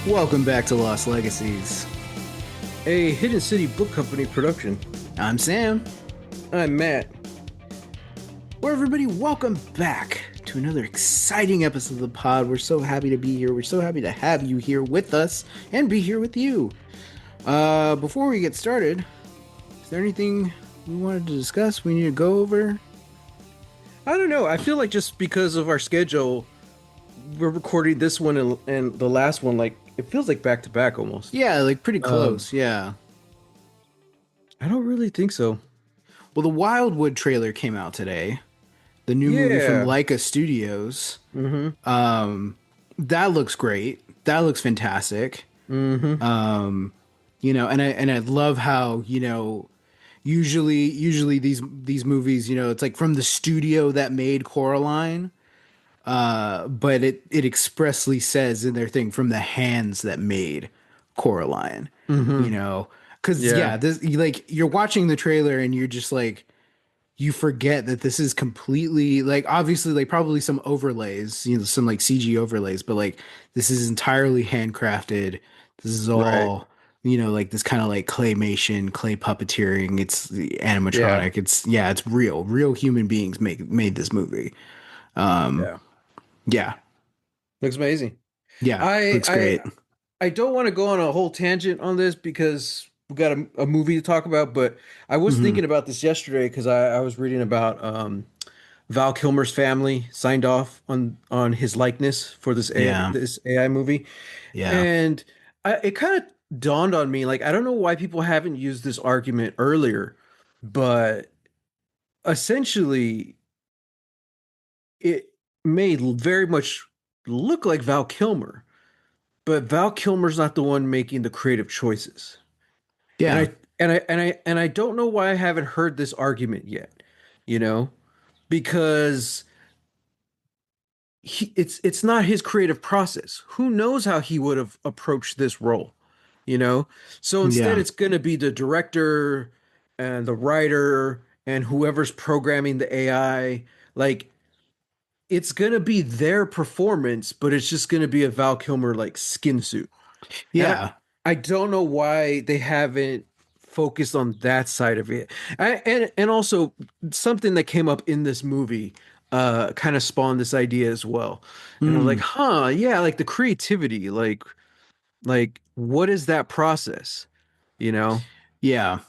Welcome back to Lost Legacies. A Hidden City Book Company production. I'm Sam. I'm Matt. Well, everybody, welcome back to another exciting episode of the pod. We're so happy to be here. We're so happy to have you here with us and be here with you. Before we get started, is there anything we wanted to discuss? We need to go over? I don't know. I feel like just because of our schedule, we're recording this one and the last one, like, it feels like back to back almost. Yeah, like pretty close. Yeah. I don't really think so. Well, the Wildwood trailer came out today. The new movie from Yeah. Leica Studios. Mm-hmm. That looks great. That looks fantastic. Mm-hmm. And I love how, usually these movies, it's like from the studio that made Coraline, but it expressly says in their thing from the hands that made Coraline, Mm-hmm. because Yeah. this, like, you're watching the trailer and you're just like, you forget that this is completely, like, obviously, like, probably some overlays, some like CG overlays, but like this is entirely handcrafted. This is Right. all, like this kind of like claymation, clay puppeteering. It's the Yeah. animatronic. It's real human beings made this movie. Yeah. Yeah, Looks amazing. yeah, I looks I great. I don't want to go on a whole tangent on this because we got a movie to talk about, but I was Hmm. thinking about this yesterday because I was reading about Val Kilmer's family signed off on his likeness for Yeah, this AI movie, yeah, and it kind of dawned on me, like, I don't know why people haven't used this argument earlier, but essentially it may very much look like Val Kilmer, but Val Kilmer's not the one making the creative choices. And yeah, I don't know why I haven't heard this argument yet, you know, because it's not his creative process. Who knows how he would have approached this role, you know? So instead yeah, it's going to be the director and the writer and whoever's programming the AI, like, it's going to be their performance, but it's just going to be a Val Kilmer like skin suit. And yeah, I don't know why they haven't focused on that side of it. And also something that came up in this movie kind of spawned this idea as well. And I was like, mm, huh, yeah, like the creativity, like what is that process? You know? yeah.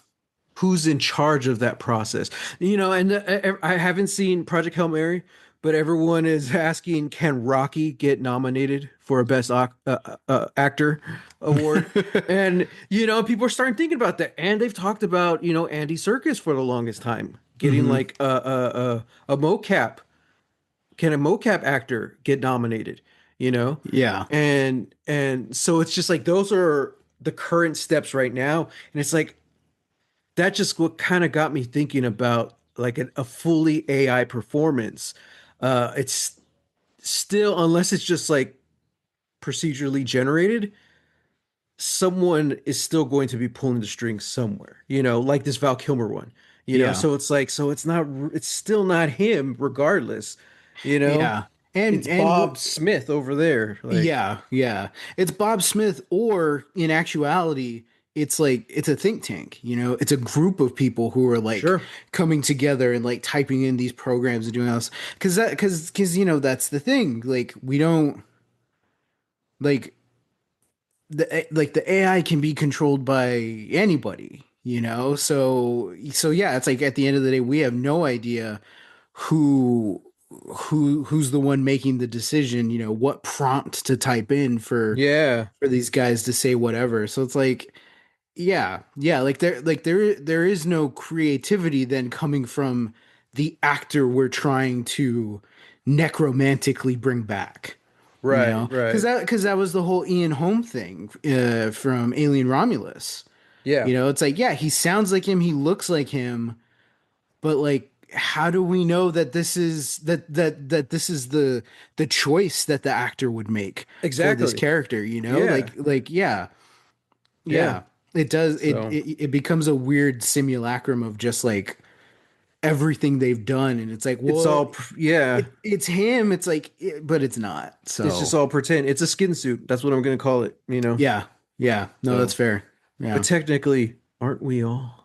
Who's in charge of that process, and I haven't seen Project Hail Mary, but everyone is asking, can Rocky get nominated for a actor award? And people are starting thinking about that, and they've talked about Andy Serkis for the longest time getting Hmm. like a mocap. Can a mocap actor get nominated, you know Yeah, and so it's just like those are the current steps right now, and it's like that just what kind of got me thinking about like a fully AI performance. It's still, unless it's just like procedurally generated, someone is still going to be pulling the strings somewhere, like this Val Kilmer one, yeah, so it's like, so it's still not him regardless, you know, yeah. And it's and w- Bob Smith over there, like, Yeah, yeah. It's Bob Smith, or in actuality, it's like it's a think tank, It's a group of people who are like sure, coming together and like typing in these programs and doing else. Because that's the thing. Like, we don't, like, the AI can be controlled by anybody, So yeah, it's like at the end of the day, we have no idea who who's the one making the decision, what prompt to type in yeah, for these guys to say whatever. So it's like, yeah, there is no creativity then coming from the actor we're trying to necromantically bring back. right, Because right, that was the whole Ian Holm thing, from Alien Romulus. yeah, It's like, yeah, he sounds like him, he looks like him, but like, how do we know that this is the choice that the actor would make for this exactly, character? yeah, Yeah, yeah, yeah. It does. It, so it it becomes a weird simulacrum of just like everything they've done, and it's like, It's well, all yeah. it's him. It's like, but it's not. It's just So all pretend. It's a skin suit. That's what I'm gonna call it, you know. yeah, yeah, no, that's So, fair. but Yeah. technically, aren't we all?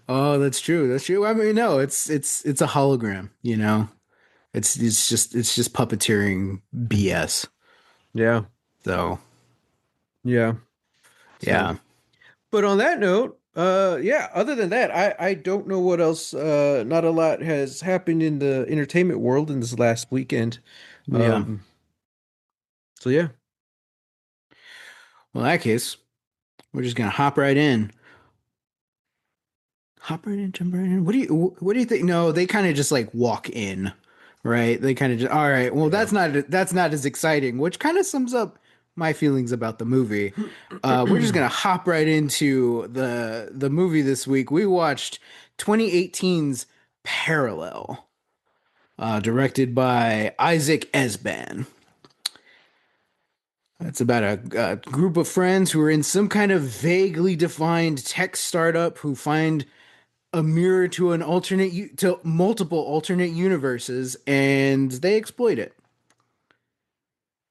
Oh, that's true. That's true. I mean, no, it's a hologram, you know. It's just puppeteering BS. Yeah. So Yeah. So, yeah, but on that note, yeah, other than that, I don't know what else not a lot has happened in the entertainment world in this last weekend. yeah. Um, so yeah. Well, in that case, we're just gonna hop right in. Hop right in, jump right in. What do you think? No, they kind of just like walk in, right? They kind of just, all right. Well, Yeah. that's not as exciting, which kind of sums up my feelings about the movie. We're just gonna hop right into the movie this week. We watched 2018's Parallel, directed by Isaac Esban. It's about a group of friends who are in some kind of vaguely defined tech startup who find a mirror to to multiple alternate universes, and they exploit it.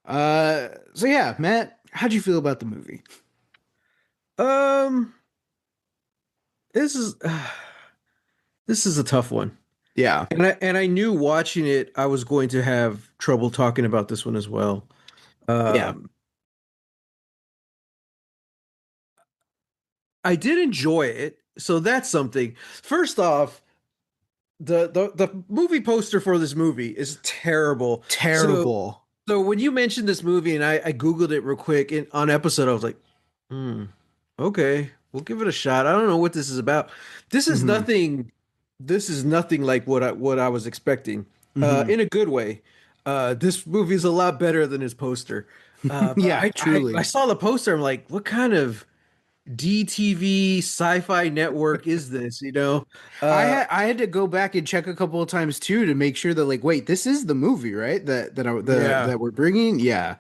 So yeah, Matt, how'd you feel about the movie? Um, this is this is a tough one. Yeah, And I knew watching it I was going to have trouble talking about this one as well. yeah, Um, I did enjoy it, so that's something. First off, the movie poster for this movie is terrible. So terrible. so when you mentioned this movie and I Googled it real quick on episode, I was like, hmm, okay, we'll give it a shot. I don't know what this is about. This is Hmm. nothing. This is nothing like what I was expecting. Hmm. In a good way. This movie is a lot better than his poster. But Yeah, I truly. saw the poster. I'm like, what kind of DTV sci-fi network is this? You know? I Uh, had I had to go back and check a couple of times too to make sure that like, wait, this is the movie, right? yeah. That we're bringing. Yeah.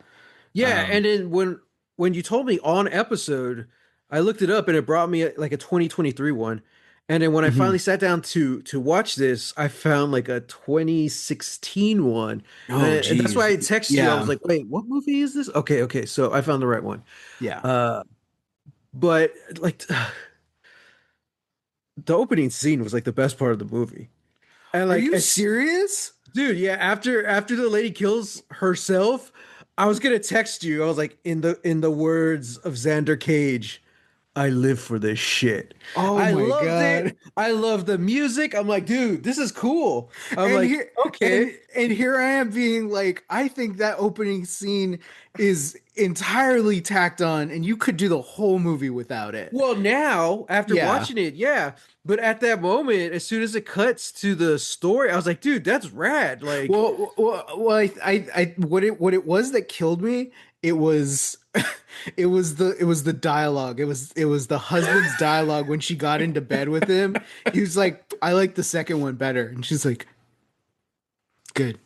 Yeah, Um. and then when you told me on episode, I looked it up and it brought me like a 2023 one. And then when I Mhm. finally sat down to watch this, I found like a 2016 one. Oh, And that's why geez. I texted you. I was Yeah. like, "Wait, what movie is this?" Okay, okay. So I found the right one. Yeah. Uh but like the opening scene was like the best part of the movie. And Are like you it's serious? dude, yeah, after the lady kills herself, I was gonna text you. I was like, in the words of Xander Cage, I live for this shit. Oh I my loved it. God. I love the music. I'm like, dude, this is cool. I'm And like, here okay. and here I am being like, I think that opening scene is entirely tacked on, and you could do the whole movie without it. Well, now after Yeah. watching it, yeah. But at that moment, as soon as it cuts to the story, I was like, dude, that's rad. Like, What it was that killed me. It was, it was the dialogue. It was the husband's dialogue when she got into bed with him. He was like, "I like the second one better," and she's like, "Good,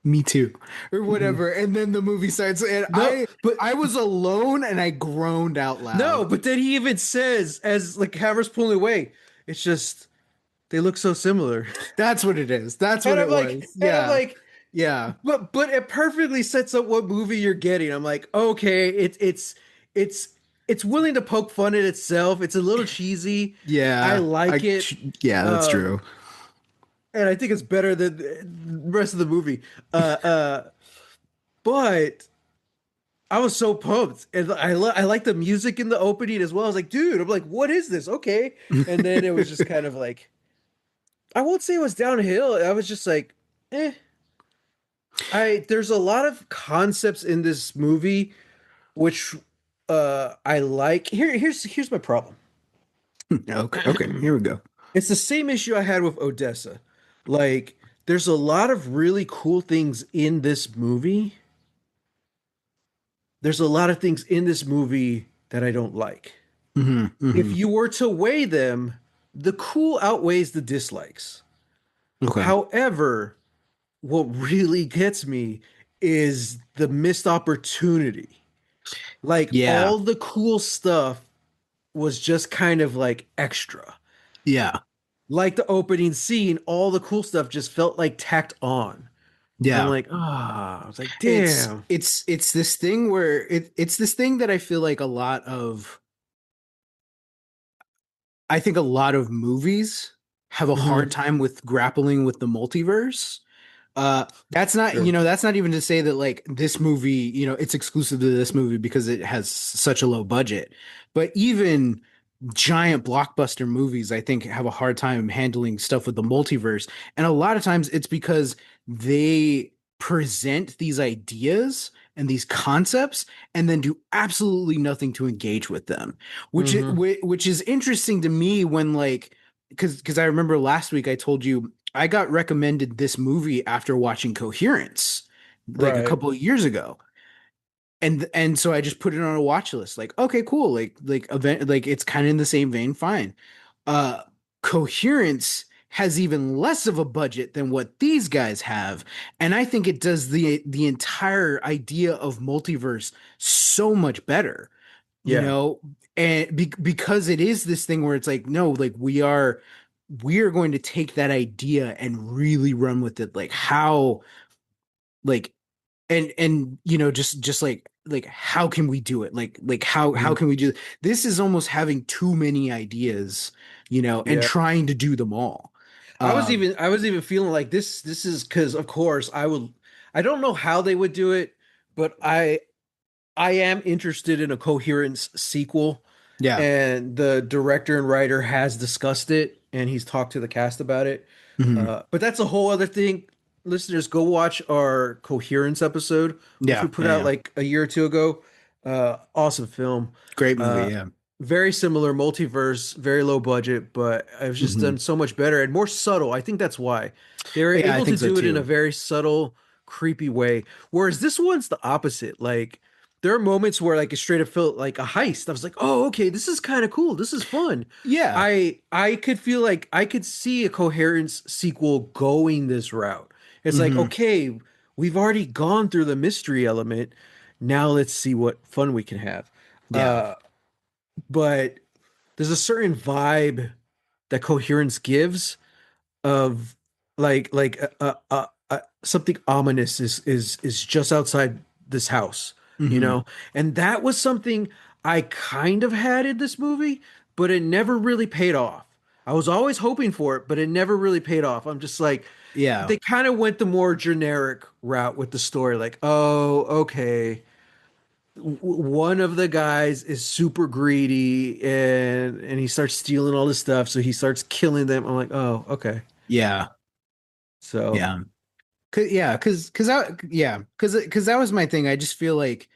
me too," or mhm. whatever. And then the movie starts, and No, I was alone, and I groaned out no, loud. but then he even says, as like camera's pulling away, it's just they look so similar. That's what it is. That's what And it was. I'm Yeah, like, yeah, but it perfectly sets up what movie you're getting. I'm like, okay, it's it's willing to poke fun at itself. It's a little cheesy. I yeah. like it. Yeah, that's Um, true. and I think it's better than the rest of the movie. Uh, uh, but I was so pumped, and I like the music in the opening as well. I was like, dude, I'm like, what is this? Okay, and then it was just kind of like, I won't say it was downhill. I was just like, eh. I There's a lot of concepts in this movie which I like. Here's my problem. Okay, okay, here we go. It's the same issue I had with Odessa. Like there's a lot of really cool things in this movie. There's a lot of things in this movie that I don't like. Hmm. If Hmm. you were to weigh them, the cool outweighs the dislikes. Okay. However, what really gets me is the missed opportunity. Like Yeah. all the cool stuff was just kind of like extra. Yeah. like the opening scene, all the cool stuff just felt like tacked on. I'm Yeah. like, I was like, It's damn. it's this thing where it's this thing that I feel like I think a lot of movies have a hard Hmm. time with grappling with the multiverse. That's not, Sure. that's not even to say that like this movie, it's exclusive to this movie because it has such a low budget. But even giant blockbuster movies, I think, have a hard time handling stuff with the multiverse. And a lot of times it's because they present these ideas and these concepts and then do absolutely nothing to engage with them, Hmm. which is interesting to me when like because I remember last week I told you I got recommended this movie after watching Coherence like a Right. couple of years ago, and so I just put it on a watch list. Like, okay, cool. Like event like it's kind of in the same vein. Fine. Uh, Coherence has even less of a budget than what these guys have, and I think it does the entire idea of multiverse so much better. You Yeah. know, and because it is this thing where it's like, no, like we are going to take that idea and really run with it. Like how like and just like how can we do it, like how Hmm. can we do this is almost having too many ideas, and Yeah. trying to do them all. um I was even feeling like this is because of course I don't know how they would do it, but I am interested in a Coherence sequel, yeah. and the director and writer has discussed it, and he's talked to the cast about it. Hmm. But that's a whole other thing. Listeners, go watch our Coherence episode, which Yeah, we put yeah, out yeah. like a year or two ago. Awesome film. Great movie, Uh, yeah. Very similar multiverse, very low budget, but it was just Hmm. done so much better and more subtle. I think that's why they were Yeah, I able to think so do it in a too. very subtle, creepy way. Whereas this one's the opposite. Like there are moments where like it straight up felt like a heist. I was like, oh, okay, this is kind of cool. This is fun. Yeah. I could feel like I could see a Coherence sequel going this route. It's like, Hmm. okay, we've already gone through the mystery element. Now let's see what fun we can have. Yeah. Uh, but there's a certain vibe that Coherence gives of something ominous is just outside this house, you Hmm. know? And that was something I kind of had in this movie, but it never really paid off. I was always hoping for it, but it never really paid off. I'm just like, Yeah. they kind of went the more generic route with the story. Like, oh, okay, one of the guys is super greedy and he starts stealing all this stuff, so he starts killing them. I'm like, oh, okay. Yeah. So, Yeah. Yeah, because that was my thing. I just feel like,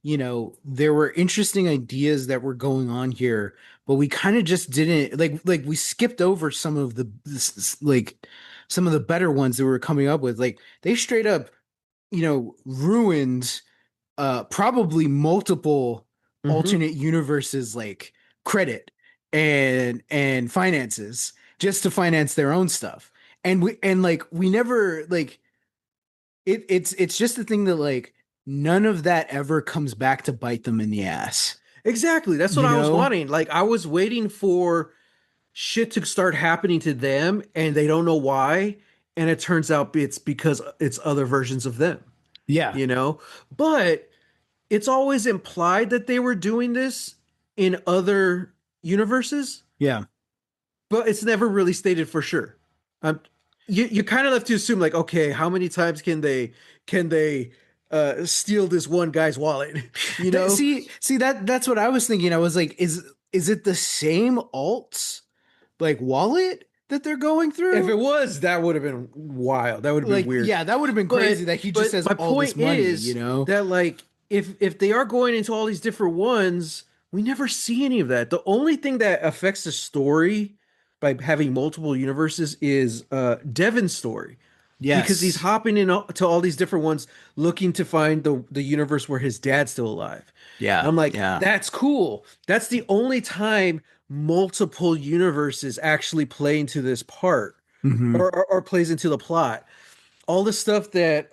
there were interesting ideas that were going on here, but we kind of just didn't like we skipped over some of the better ones that we were coming up with. Like they straight up, ruined probably multiple mhm. alternate universes like credit and finances just to finance their own stuff. And like we never like it's just the thing that like none of that ever comes back to bite them in the ass. Exactly. That's what You I was know? wanting. Like I was waiting for shit to start happening to them and they don't know why, and it turns out it's because it's other versions of them, Yeah. you know? But it's always implied that they were doing this in other universes, Yeah. but it's never really stated for sure. Um, you kind of have to assume like, okay, how many times can they steal this one guy's wallet? You know, See that's what I was thinking. I was like, is it the same alts like wallet that they're going if through? it was, that would have been wild. That would have been Like, weird. yeah, that would have been crazy But that he just has my all this point money, is . that like if they are going into all these different ones, we never see any of that. The only thing that affects the story by having multiple universes is Devin's story, because he's Yes. hopping in to all these different ones looking to find the universe where his dad's still alive. And Yeah. I'm like, Yeah. that's cool. That's the only time multiple universes actually play into this part, Hmm. or plays into the plot. All the stuff that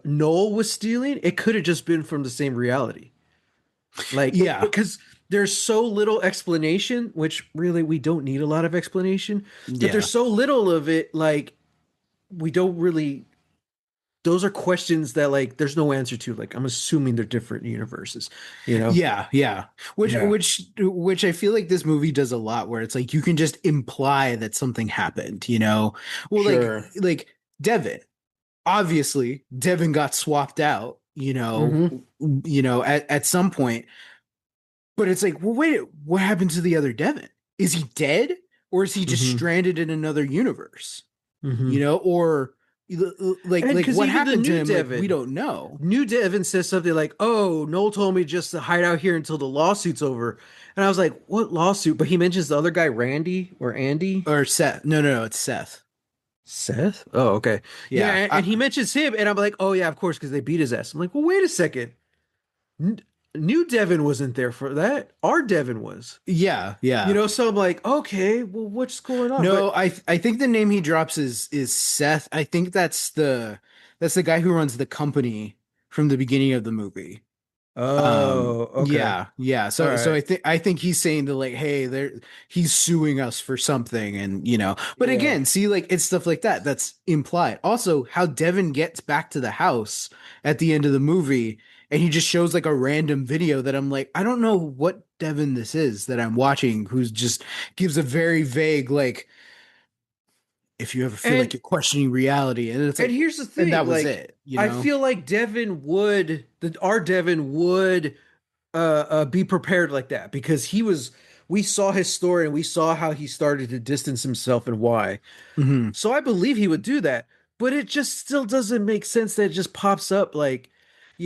Noel was stealing, it could have just been from the same reality. Like, Yeah. because there's so little explanation, which really we don't need a lot of explanation, but Yeah. there's so little of it, like we don't really. Those are questions that like there's no answer to. Like I'm assuming they're different universes, you know? Yeah, yeah. Yeah, Which I feel like this movie does a lot where it's like you can just imply that something happened, you know? Well, sure. like Devin. Obviously, Devin got swapped out, Mm-hmm. at some point. But it's like, well, wait, what happened to the other Devin? Is he dead? Or is he just Mm-hmm. stranded in another universe? Mm-hmm. Or And because what even the happened to new him? Like, we Devin, don't know. New Devin says something like, "Oh, Noel told me just to hide out here until the lawsuit's over." And I was like, "What lawsuit?" But he mentions the other guy, Randy or Andy. Or Seth. No, no, no, it's Seth. Seth? Oh, okay. Yeah, Yeah. and he mentions him, and I'm like, "Oh yeah, of course, because they beat his ass." I'm like, "Well, wait a second. N- New Devin wasn't there for that. Our Devin was." Yeah, yeah. So I'm like, "Okay, well, what's going on?" No, But I think the name he drops is Seth. I think that's the guy who runs the company from the beginning of the movie. oh, okay, Yeah, yeah. all So right, I think he's saying that like, hey, there he's suing us for something, and but yeah. again, see, like it's stuff like that that's implied. Also, how Devin gets back to the house at the end of the movie, and he just shows like a random video that I'm like, I don't know what Devin this is that I'm watching, who's just gives a very vague like, if you ever feel And like you're questioning reality, and it's And like, here's the and thing, that was like it. I feel like our Devin would be prepared like that because we saw his story and we saw how he started to distance himself and why. Hmm. So I believe he would do that, but it just still doesn't make sense that it just pops up like, I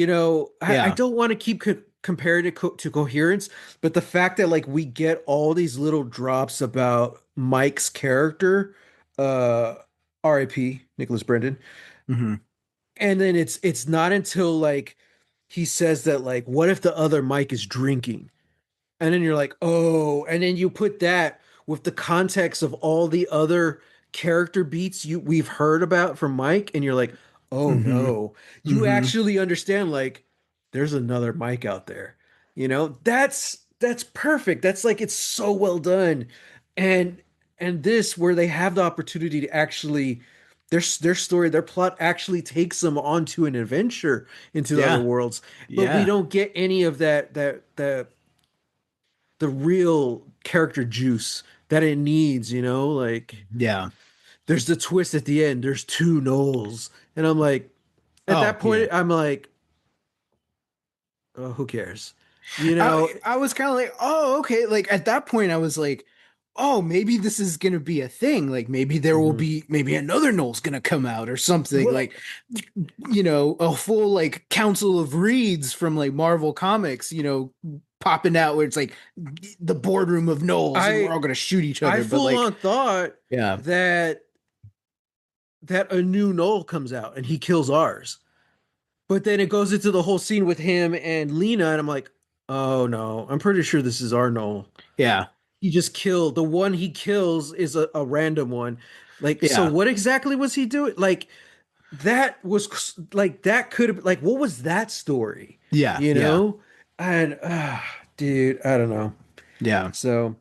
Yeah. don't want to keep comparing it to Coherence, but the fact that like we get all these little drops about Mike's character, uh, R.I.P. Nicholas Brendan, Hmm. and then it's not until like he says that like what if the other Mike is drinking? And then you're like, "Oh," and then you put that with the context of all the other character beats we've heard about from Mike and you're like, "Oh Hmm. no." You Hmm. actually understand like there's another Mike out there. That's perfect. That's like it's so well done. And this where they have the opportunity to actually their story, their plot actually takes them onto an adventure into the other Yeah. worlds, but we Yeah. don't get any of the real character juice that it needs, like Yeah. there's the twist at the end, there's two Knowles. And I'm like, at Oh, that yeah. point, I'm like, oh, who cares? You know, I was kind of like, oh, okay. Like at that point, I was like, oh, maybe this is gonna be a thing. Like maybe there will mhm. be maybe another Noel's gonna come out or something. Well, Like, a full like Council of Reeds from like Marvel Comics. Popping out where it's like the boardroom of Knowles, and we're I all gonna shoot each I other. But full like, on thought yeah. that a new Knoll comes out and he kills ours. But then it goes into the whole scene with him and Lena, and I'm like, oh no, I'm pretty sure this is our Knoll. Yeah. He just killed the one he kills is a random one. Like, so Yeah. what exactly was he doing? Like, that was like that could have like what was that story? Yeah. You Yeah. know? And dude, I don't know. Yeah. So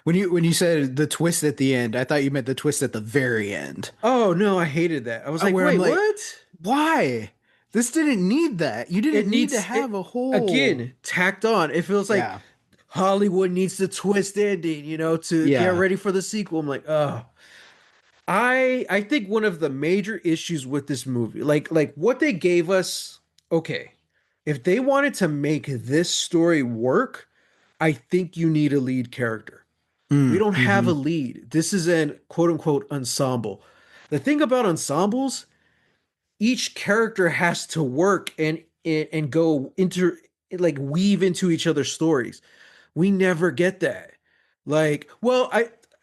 When you said the twist at the end, I thought you meant the twist at the very end. oh no, I hated that. I was like, Where I'm wait, like, what? why? This didn't need that. You It didn't need to needs have it a whole. again tacked on. It feels like Yeah. Hollywood needs the twist ending, to get Yeah. ready for the sequel. I'm like, oh. I think one of the major issues with this movie, like what they gave us, okay, if they wanted to make this story work, I think you need a lead character. We Mm, don't have a hmm. lead. This is an quote unquote ensemble. The thing about ensembles, each character has to work and go into like weave into each other's stories. We never get that. Like, well,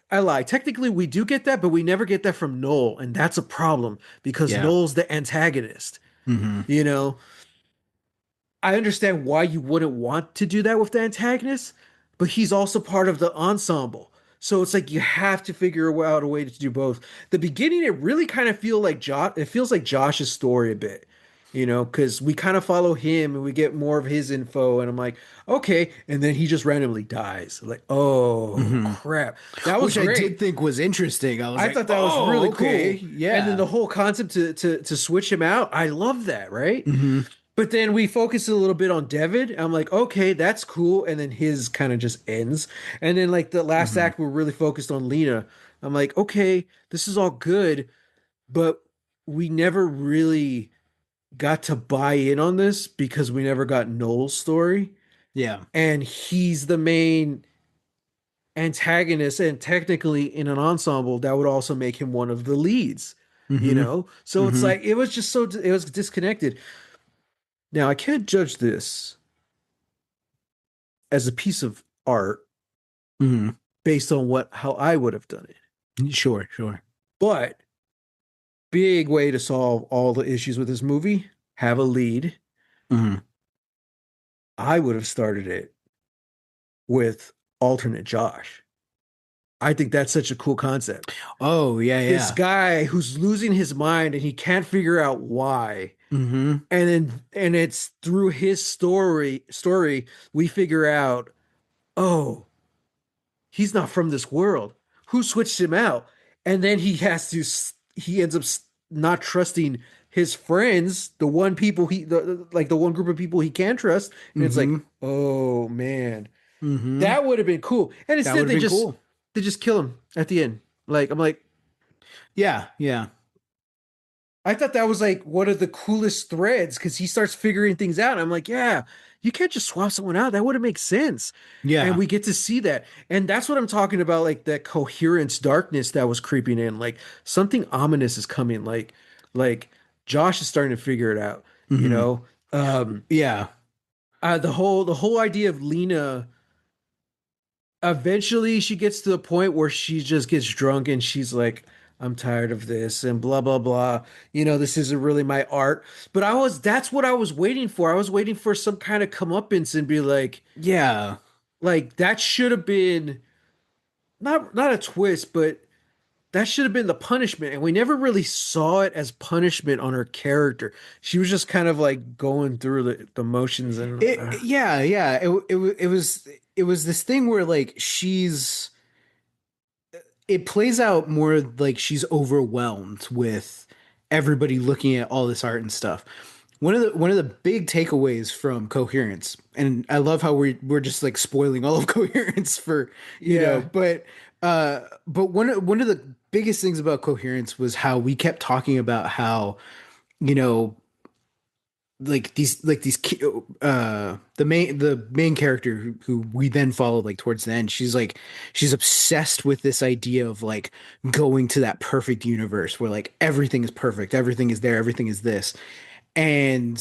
I lie. Technically, we do get that, but we never get that from Noel, and that's a problem because Yeah. Noel's the antagonist. Hmm. You know, I understand why you wouldn't want to do that with the antagonist, but he's also part of the ensemble. So it's like you have to figure out a way to do both. The beginning, it really kind of feels like Josh's story a bit. because we kind of follow him and we get more of his info, and I'm like, okay, and then he just randomly dies. Like, oh Hmm. crap, that was Which I did great. think was interesting. I was I like, thought that was oh, really okay, cool. And then yeah. the whole concept to switch him out, I love that, right? Hmm. But then we focus a little bit on Devin. I'm like, okay, that's cool. And then his kind of just ends. And then like the last Hmm. act, we're really focused on Lena. I'm like, okay, this is all good, but we never really got to buy in on this because we never got Noel's story. Yeah. And he's the main antagonist, and technically in an ensemble, that would also make him one of the leads, Hmm. So it's Hmm. like it was disconnected. Now I can't judge this as a piece of art Hmm. based on what how I would have done it. Sure, sure. But big way to solve all the issues with this movie, have a lead. Hmm. I would have started it with alternate Josh. I think that's such a cool concept. Oh, yeah, This yeah. guy who's losing his mind and he can't figure out why. Hmm. And it's through his story we figure out, oh, he's not from this world. Who switched him out? And then he ends up not trusting his friends, the one people like the one group of people he can trust. And it's like, Hmm. oh man, Hmm. that would have been cool. And That would instead have been cool. they just kill him at the end. Like I'm like, Yeah, yeah, I thought that was like one of the coolest threads because he starts figuring things out. I'm like, yeah, you can't just swap someone out. That wouldn't make sense. And yeah. we get to see that. And that's what I'm talking about, like that coherence darkness that was creeping in. Like something ominous is coming. Like Josh is starting to figure it out, you Hmm. know? Um Yeah. the whole idea of Lena, eventually she gets to the point where she just gets drunk and she's like, I'm tired of this and blah blah blah. This isn't really my art. But that's what I was waiting for. I was waiting for some kind of comeuppance and be Yeah. like that should have been not a twist, but that should have been the punishment. And we never really saw it as punishment on her character. She was just kind of like going through the motions and Yeah, yeah. It was this thing where like it plays out more like she's overwhelmed with everybody looking at all this art and stuff. One of the big takeaways from Coherence, and I love how we're just like spoiling all of Coherence for, yeah, but one of the biggest things about Coherence was how we kept talking about how, you know, the main character who we then follow like towards the end, she's obsessed with this idea of like going to that perfect universe where like everything is perfect, everything is there, everything is this. And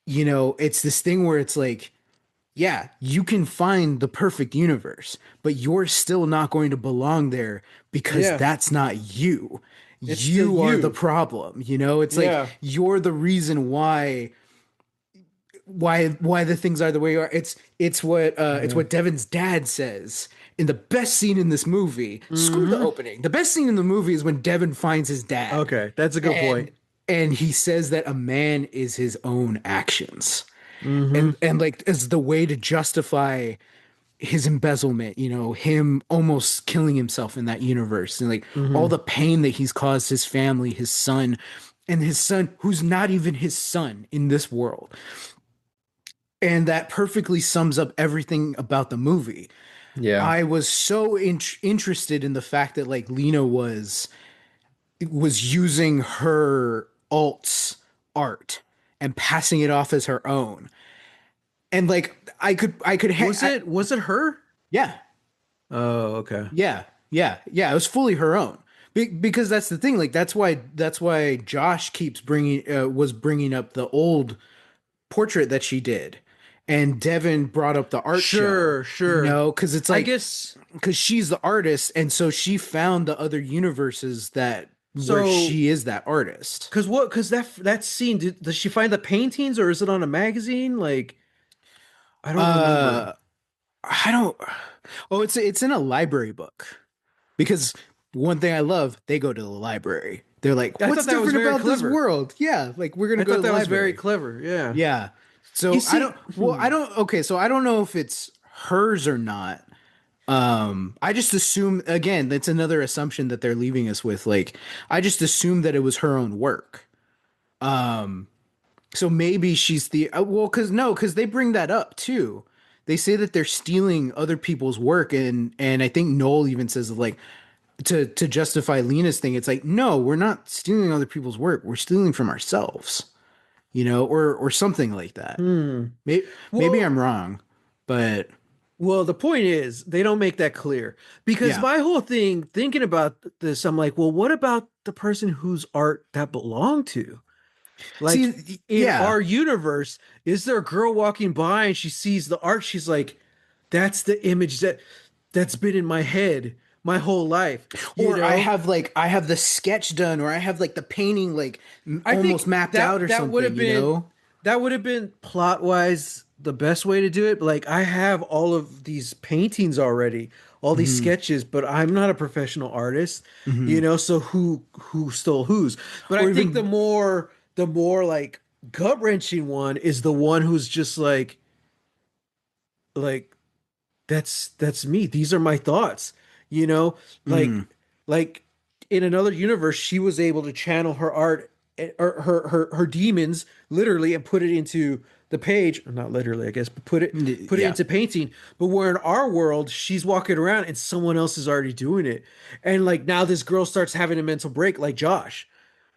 it's this thing where it's like, yeah, you can find the perfect universe, but you're still not going to belong there because yeah. that's not you. It's still You are the you. problem. It's like Yeah. you're the reason why the things are the way you are. It's Yeah. what Devin's dad says in the best scene in this movie. Screw the Hmm. opening. The best scene in the movie is when Devin finds his dad, Okay, that's a good and point. he says that a man is his own actions, Hmm. and like as the way to justify his embezzlement, him almost killing himself in that universe, and like all Hmm. the pain that he's caused his family, his son, and his son who's not even his son in this world. And that perfectly sums up everything about the movie. Yeah. I was so interested in the fact that like Lena was using her alt's art and passing it off as her own. And like Was it her? yeah, Oh, okay. yeah, it was fully her own. Because that's the thing, like that's why Josh keeps bringing was bringing up the old portrait that she did, and Devin brought up the art show, Sure, sure. because it's I like, guess because she's the artist, and so she found the other universes that where so. she is that artist. Cause that scene, does she find the paintings or is it on a magazine? Like, I don't remember. Uh, I don't. Oh, it's in a library book, because one thing I love, they go to the library. they're like, I thought what's that was different very about this clever. world? Yeah, like we're gonna I go to thought the that was very library. clever. Yeah. Yeah. You So I don't see, well, I don't okay, so I don't know if it's hers or not. I just assume again, that's another assumption that they're leaving us with. Like, I just assumed that it was her own work. Um, so maybe she's the well, because no, because they bring that up too. They say that they're stealing other people's work, and I think Noel even says like to justify Lena's thing. It's like no, we're not stealing other people's work. We're stealing from ourselves, or something like that. hmm. Maybe Well, I'm wrong, but well, the point is they don't make that clear because yeah. my whole thing thinking about this, I'm like, well, what about the person whose art that belonged to? Like in Yeah. our universe, is there a girl walking by and she sees the art? She's like, that's the image that's been in my head my whole life, you Or know? I have the sketch done, or I have like the painting like I almost think mapped out or that would something, have you been know? plot wise the best way to do it. But like I have all of these paintings already, all these Hmm. sketches, but I'm not a professional artist, Hmm. so who stole whose? But I Or think even the more like gut-wrenching one is the one who's just like that's me. These are my thoughts. You know, mm, like like in another universe, she was able to channel her art or her demons literally and put it into the page, or not literally, I guess, but put it yeah. into painting. But where in our world, she's walking around and someone else is already doing it. And like now this girl starts having a mental break like Josh,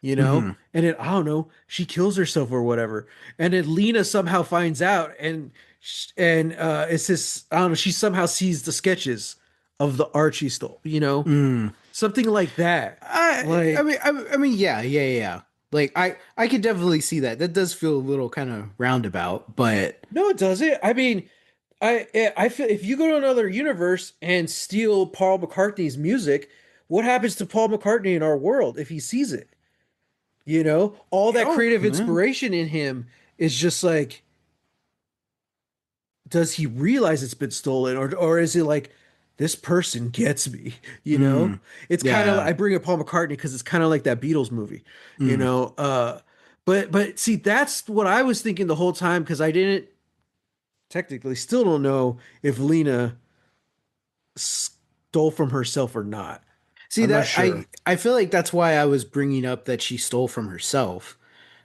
Hmm. and then I don't know, she kills herself or whatever. And then Lena somehow finds out and it's this I don't know, she somehow sees the sketches of the art she stole, Mm. something like that. Like, I mean, yeah, yeah, yeah. Yeah. Like I could definitely see that. That does feel a little kind of roundabout, but no, it doesn't. I mean, I feel if you go to another universe and steal Paul McCartney's music, what happens to Paul McCartney in our world if he sees it? All that oh, creative yeah. inspiration in him is just like, does he realize it's been stolen, or is it like this person gets me? You know, Mm. it's kind of Yeah. I bring up Paul McCartney because it's kind of like that Beatles movie, you Mm. know. But see, that's what I was thinking the whole time because I didn't technically still don't know if Lena stole from herself or not. See I'm not that sure. I feel like that's why I was bringing up that she stole from herself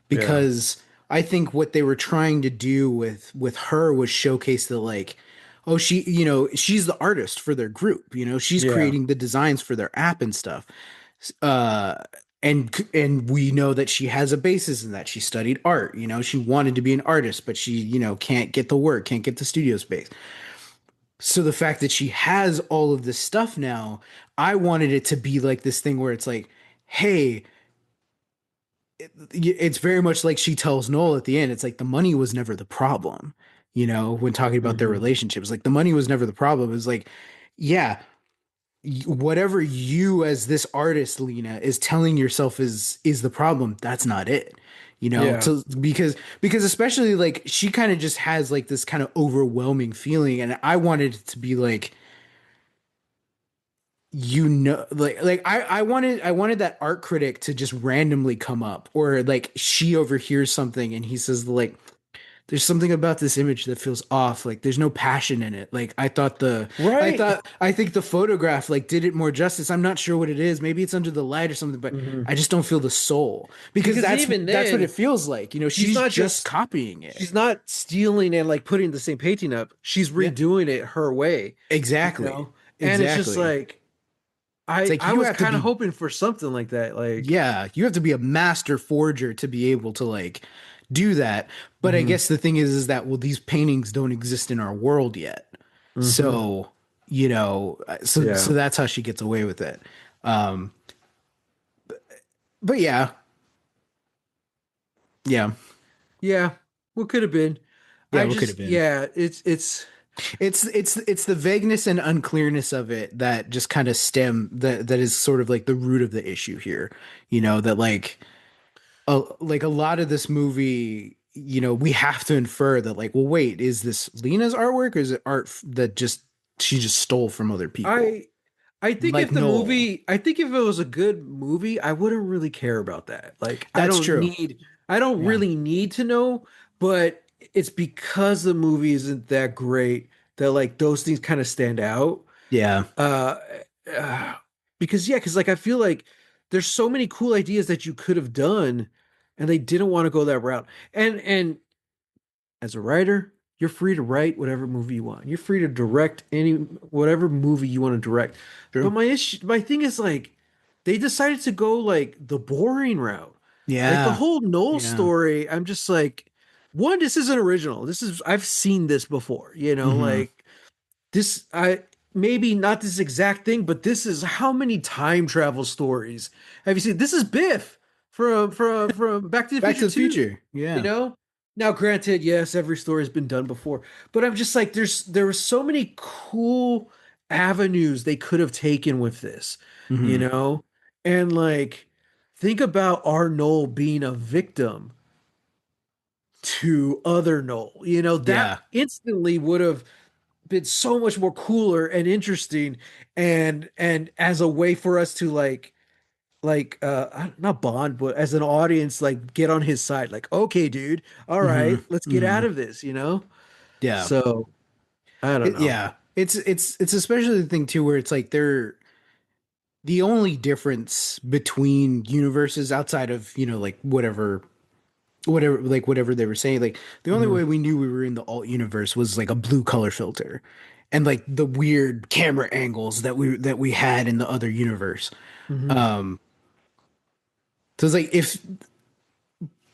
Yeah. because I think what they were trying to do with her was showcase that like oh she's the artist for their group, she's Yeah. creating the designs for their app and stuff. Uh and we know that she has a basis in that she studied art, she wanted to be an artist but she can't get the work, can't get the studio space. So the fact that she has all of this stuff now, I wanted it to be like this thing where it's like, hey, it's very much like she tells Noel at the end. It's like the money was never the problem, when talking about their Hmm. relationship. It's like the money was never the problem. It's like, yeah, whatever you as this artist, Lena, is telling yourself is the problem. That's not it. Yeah. Because especially like she kind of just has like this kind of overwhelming feeling, and I wanted it to be like like I wanted that art critic to just randomly come up, or like she overhears something and he says like there's something about this image that feels off, like there's no passion in it. Like Right. I think the photograph like did it more justice. I'm not sure what it is, maybe it's under the light or something, but Hmm. I just don't feel the soul, because Because that's even that's what then, it feels like, she's she's not just just copying it. she's not stealing and like putting the same painting up. She's Yeah, redoing it her way, exactly, And it's just exactly. like It's like I you was have to kind of be hoping for something like that. Like, Yeah, you have to be a master forger to be able to like do that. But I hmm guess the thing is that well, these paintings don't exist in our world yet. hmm So, so yeah, that's how she gets away with it. Um, but yeah, yeah, yeah. What could have been? yeah, what could have been? Yeah. It's It's the vagueness and unclearness of it that just kind of that is sort of like the root of the issue here. That like a lot of this movie, we have to infer that like, well, wait, is this Lena's artwork or is it art that just she just stole from other people? I like Noel. I think if it was a good movie, I wouldn't really care about that. Like, That's true. I don't Yeah. really need to know, but it's because the movie isn't that great that like those things kind of stand out. Yeah. Uh, uh because yeah, because like I feel like there's so many cool ideas that you could have done, and they didn't want to go that route. And as a writer, you're free to write whatever movie you want. You're free to direct any whatever movie you want to direct. But True. my thing is like they decided to go like the boring route. Like the Yeah. whole Noel Yeah. story, I'm just like, one, this isn't original. This is I've seen this before, Hmm. like this I maybe not this exact thing, but this is how many time travel stories have you seen? This is Biff from Back to the Back Future to the 2, Future. you Yeah. know? Now, granted, yes, every story's been done before, but I'm just like, there were so many cool avenues they could have taken with this, you Hmm. know? And like, think about our Noel being a victim to other Noel. That Yeah. instantly would have been so much more cooler and interesting, and as a way for us to not bond, but as an audience, like get on his side, like, okay, dude, all Hmm. right, let's get out Hmm. of this. Yeah. So I don't know. Yeah. It's especially the thing too where it's like they're the only difference between universes outside of, like whatever they were saying, like the only Hmm. way we knew we were in the alt universe was like a blue color filter and like the weird camera angles that we had in the other universe. Hmm. Um so it's like if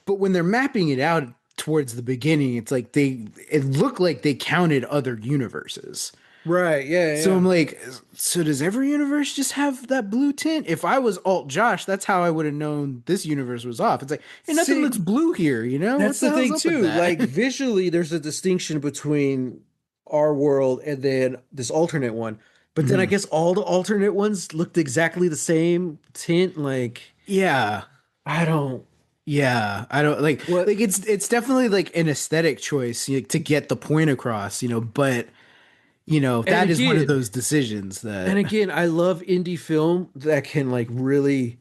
but when they're mapping it out towards the beginning, it's like it looked like they counted other universes. Right, yeah, So I'm yeah. like, so does every universe just have that blue tint? If I was alt Josh, that's how I would have known this universe was off. It's like, hey, nothing See, looks blue here, you know? What that's the the hell's thing up with too. that? Like visually, there's a distinction between our world and then this alternate one. But then I Hmm. guess all the alternate ones looked exactly the same tint. Like, Yeah. I don't Yeah. I don't what like it's definitely like an aesthetic choice, to get the point across, but and that is one of again, those decisions and that again, I love indie film that can like really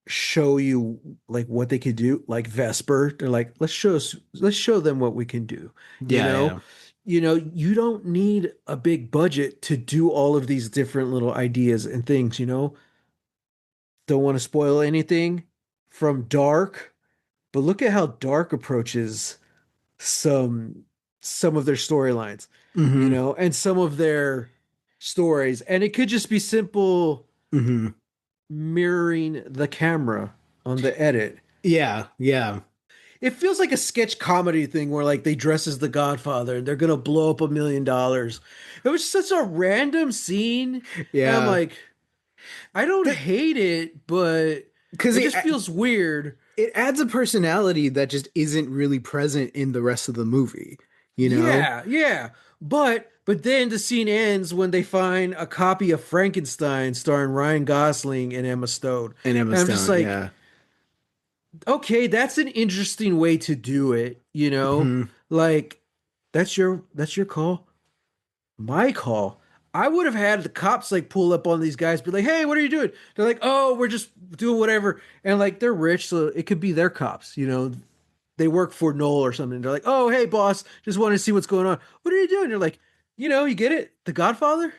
show you like what they could do. Like Vesper, they're like, let's show them what we can do. You yeah, know, yeah. you don't need a big budget to do all of these different little ideas and things. Don't want to spoil anything from Dark, but look at how Dark approaches some some of their storylines, Hmm. and some of their stories. And it could just be simple Hmm. mirroring the camera on the edit. Yeah, yeah. It feels like a sketch comedy thing where like they dress as the Godfather and they're gonna blow up $1 million. It was such a random scene, and I'm Yeah. like, I don't That hate it, but because it just feels weird. it adds a personality that just isn't really present in the rest of the movie, you know? Yeah, yeah. But then the scene ends when they find a copy of Frankenstein starring Ryan Gosling and Emma Stone. And Emma And I'm just Stone, like, yeah. okay, that's an interesting way to do it. Hmm. Like that's your call. My call. I would have had the cops like pull up on these guys, be like, "Hey, what are you doing?" They're like, "Oh, we're just doing whatever." And like they're rich, so it could be their cops. They work for Noel or something. They're like, "Oh, hey, boss, just want to see what's going on. What are you doing?" You're like, you get it? The Godfather?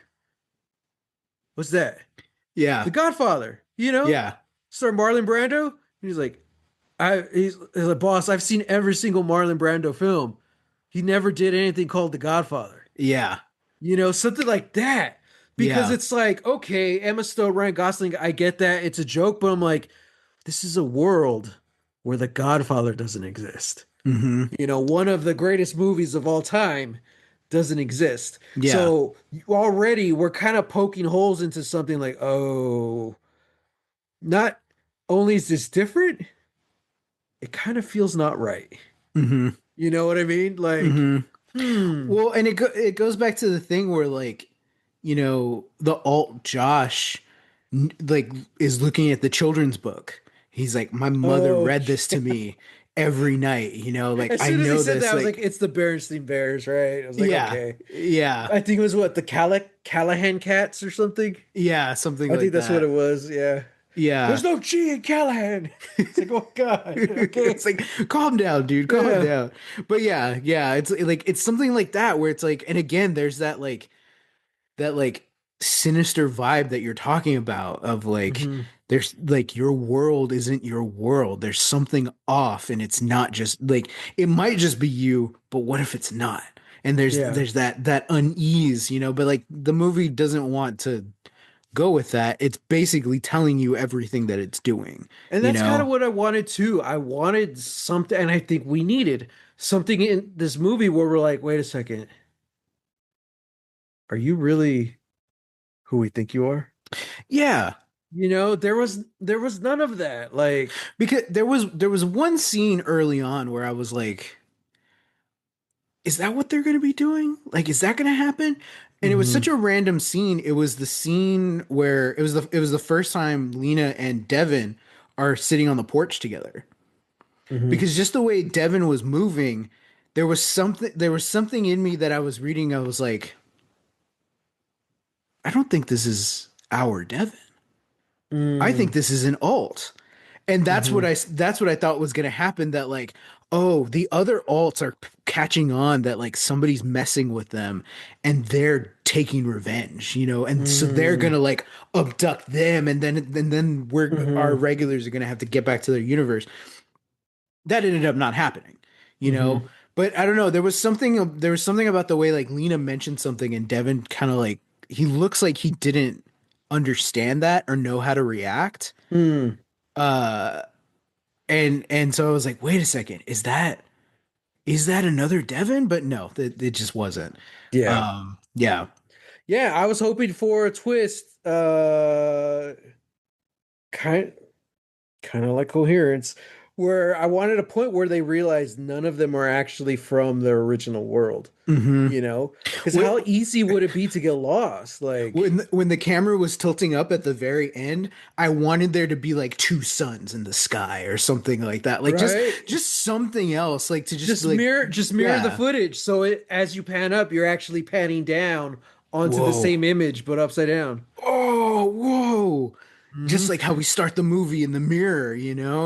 What's that? The Yeah, Godfather. yeah, Sir Marlon Brando. And he's like, he's like, boss, I've seen every single Marlon Brando film. He never did anything called The Godfather. yeah, Something like that. Because yeah. it's like, okay, Emma Stone, Ryan Gosling, I get that. It's a joke, but I'm like, this is a world where The Godfather doesn't exist. Hmm. One of the greatest movies of all time doesn't exist. Yeah. So already we're kind of poking holes into something like, oh, not only is this different, it kind of feels not right. Hmm. You know what I mean? Like, Hmm. hmm. Well, and it goes back to the thing where like, the alt Josh like is looking at the children's book. He's like, my mother Oh, read this to me every night, like As I soon as he know said that, this, I was like, like, it's the Berenstain Bears, right? I was like, yeah, okay. yeah, I think it was what, the Callahan cats or something. yeah, something I think like that's what it that. was. Yeah. Yeah. There's no G in Callahan. It's like, oh God. Okay. It's like, calm down, dude, calm Yeah. down. But yeah, it's like it's something like that where it's like, and again, there's that sinister vibe that you're talking about of like Hmm. there's like your world isn't your world. There's something off, and it's not just like it might just be you, but what if it's not? And there's Yeah. there's that unease, but like the movie doesn't want to go with that. It's basically telling you everything that it's doing, And you that's kind of know? what I wanted too. I wanted something, and I think we needed something in this movie where we're like, wait a second, are you really who we think you are? Yeah. There was none of that. Like, Because there was one scene early on where I was like, is that what they're going to be doing? Like, is that going to happen? And it was hmm such a random scene. It was the scene where it was the first time Lena and Devin are sitting on the porch together. hmm Because just the way Devin was moving, there was something in me that I was reading. I was like, I don't think this is our Devin. I think mm this is an alt. And hmm that's what I thought was going to happen, that like, oh, the other alts are catching on that like somebody's messing with them and they're taking revenge, and so they're going mm to like abduct them, and then our hmm regulars are going to have to get back to their universe. That ended up not happening, you know. hmm But I don't know, there was something about the way like Lena mentioned something and Devin kind of like he looks like he didn't understand that or know how to react. mm Uh and so I was like, wait a second, is that another Devin? But no, it just wasn't. Yeah. Yeah. Yeah, I was hoping for a twist, kind kind of like Coherence, where I wanted a point where they realized none of them are actually from their original world, Mm-hmm. you know? Because When how easy would it be to get lost? Like, when the camera was tilting up at the very end, I wanted there to be like two suns in the sky or something like that. Like just right? just something else, like to just like, Just mirror the yeah. footage so it as you pan up, you're actually panning down onto the Whoa. same image but upside down. Oh, whoa. Just Hmm. like how we start the movie in the mirror,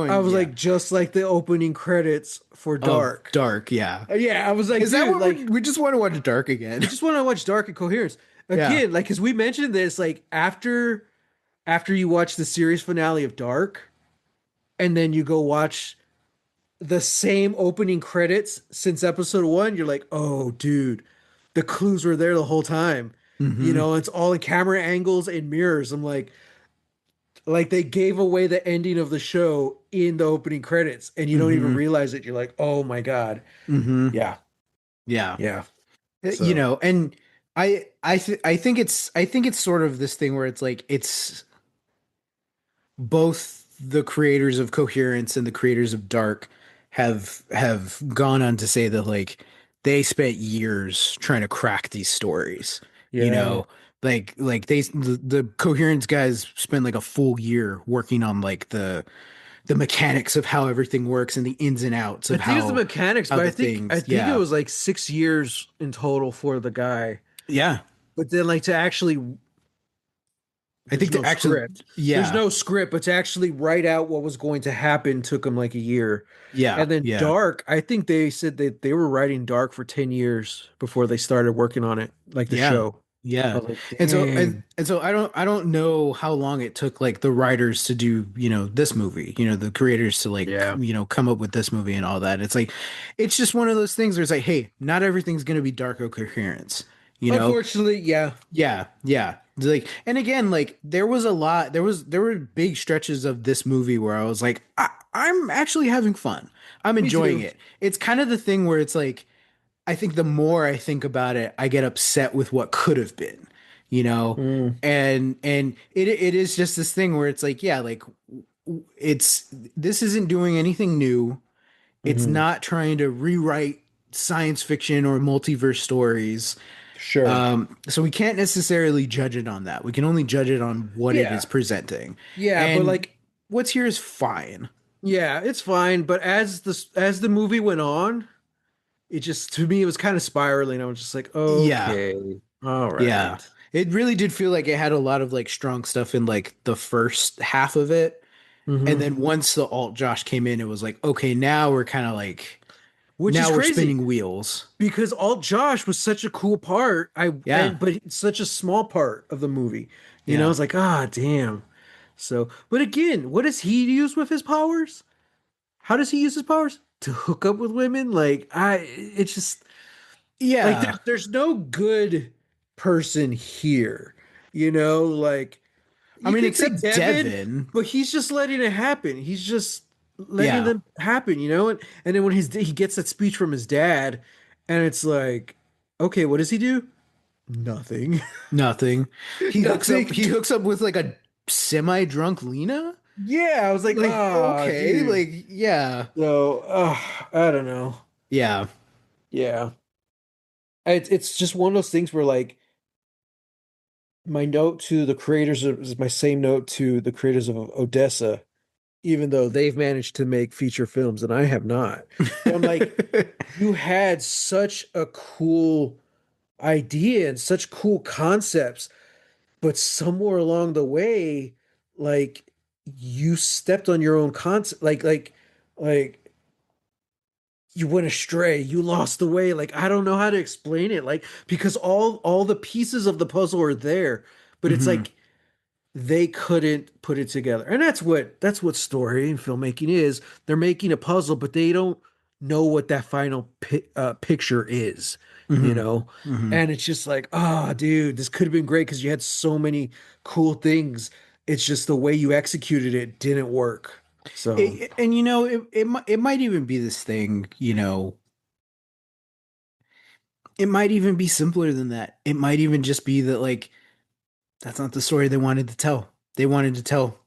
I and was yeah. like, just like the opening credits for Of Dark. Dark, yeah. Yeah, I was like, Is that dude, what like, we just want to watch Dark we again? just want to watch Dark and Coherence Yeah. again. Like, because we mentioned this, like after you watch the series finale of Dark, and then you go watch the same opening credits since episode one, you're like, oh, dude, the clues were there the whole time. Mm-hmm. It's all in camera angles and mirrors. I'm like they gave away the ending of the show in the opening credits, and you don't even Mm-hmm. realize it. You're like, oh my God. Mm-hmm. Yeah. Yeah. Yeah. So, And I think it's sort of this thing where it's like it's both the creators of Coherence and the creators of Dark have gone on to say that like they spent years trying to crack these stories, you yeah. know, like the Coherence guys spent like a full year working on like the mechanics of how everything works and the ins and outs I of think it's the how mechanics, how but I the think I things, think it yeah. was like 6 years in total for the guy. Yeah. But then like to actually I there's think no to actually, script. There's yeah. no script, but to actually write out what was going to happen took him like a year. Yeah, And then yeah, Dark, I think they said that they were writing Dark for 10 years before they started working on it, like the yeah, show. I yeah. was like, And so and, dang. and so I don't know how long it took like the writers to do, this movie, the creators to like, Yeah. come up with this movie and all that. It's like it's just one of those things where it's like, hey, not everything's gonna be dark or coherence, you know? Unfortunately, yeah. Yeah, yeah. Like, and again, like there were big stretches of this movie where I was like, I'm actually having fun. I'm Me enjoying too. it. It's kind of the thing where it's like I think the more I think about it, I get upset with what could have been, you know? Mm, And it is just this thing where it's like, yeah, like it's this isn't doing anything new. It's hmm not trying to rewrite science fiction or multiverse stories. Sure. So we can't necessarily judge it on that. We can only judge it on what it is Yeah. presenting. Yeah, but And like what's here is fine. Yeah, it's fine, but as the movie went on, it just to me it was kind of spiraling. I was just like, Yeah, okay, all yeah. right. It really did feel like it had a lot of like strong stuff in like the first half of it. And Hmm. then once the alt Josh came in, it was like, okay, now we're kind of like Which is now we're crazy spinning wheels. because Alt Josh was such a cool part. Yeah. But it's such a small part of the movie. You know, Yeah. it's like, ah, damn. So, but again, what does he use with his powers? How does he use his powers? To hook up with women? It's just like Yeah. there's no good person here. You know, like I you mean, could say except Devin, Devin. but he's just letting it happen. He's just letting Yeah. them happen, you know? And then when he gets that speech from his dad, and it's like, okay, what does he do? Nothing. Nothing. He Nothing. hooks up with like a semi-drunk Lena? Yeah, I was like, Like, oh, okay, dude. like yeah. So, I don't know. Yeah. Yeah. It's just one of those things where like my note to the creators is my same note to the creators of Odessa, even though they've managed to make feature films and I have not. But I'm like, you had such a cool idea and such cool concepts, but somewhere along the way, like you stepped on your own concept, like you went astray, you lost the way. Like I don't know how to explain it, like because all the pieces of the puzzle are there, but it's Hmm. like they couldn't put it together. And that's what story and filmmaking is. They're making a puzzle, but they don't know what that final picture is, you Hmm. know? Hmm. And it's just like, oh, dude, this could have been great because you had so many cool things. It's just the way you executed it didn't work. So, And you know, it might even be this thing, you know, it might even be simpler than that. It might even just be that like that's not the story they wanted to tell. They wanted to tell